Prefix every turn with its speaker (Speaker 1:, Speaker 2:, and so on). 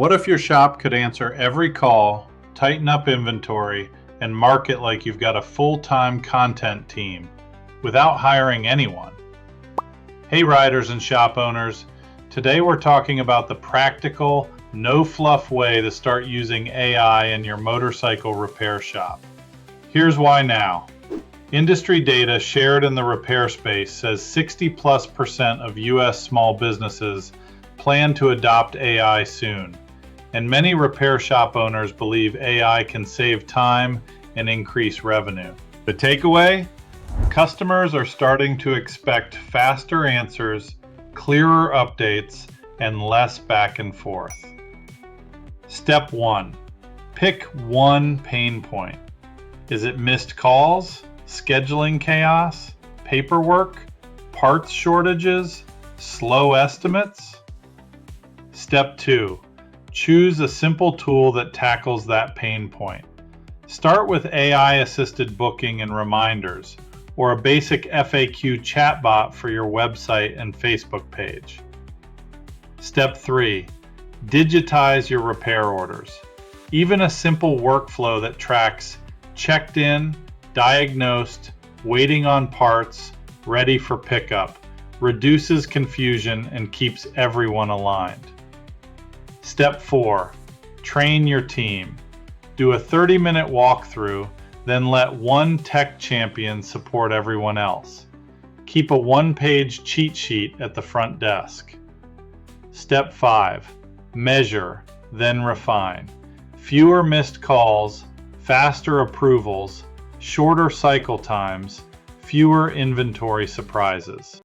Speaker 1: What if your shop could answer every call, tighten up inventory, and market like you've got a full-time content team without hiring anyone? Hey riders and shop owners, today we're talking about the practical, no-fluff way to start using AI in your motorcycle repair shop. Here's why now. Industry data shared in the repair space says 60+% of US small businesses plan to adopt AI soon, and many repair shop owners believe AI can save time and increase revenue. The takeaway? Customers are starting to expect faster answers, clearer updates, and less back and forth. Step 1. Pick one pain point. Is it missed calls, scheduling chaos, paperwork, parts shortages, slow estimates? Step 2. Choose a simple tool that tackles that pain point. Start with AI-assisted booking and reminders, or a basic FAQ chatbot for your website and Facebook page. Step 3. Digitize your repair orders. Even a simple workflow that tracks checked in, diagnosed, waiting on parts, ready for pickup reduces confusion and keeps everyone aligned. Step 4. Train your team. Do a 30-minute walkthrough, then let one tech champion support everyone else. Keep a one-page cheat sheet at the front desk. Step 5. Measure, then refine. Fewer missed calls, faster approvals, shorter cycle times, fewer inventory surprises.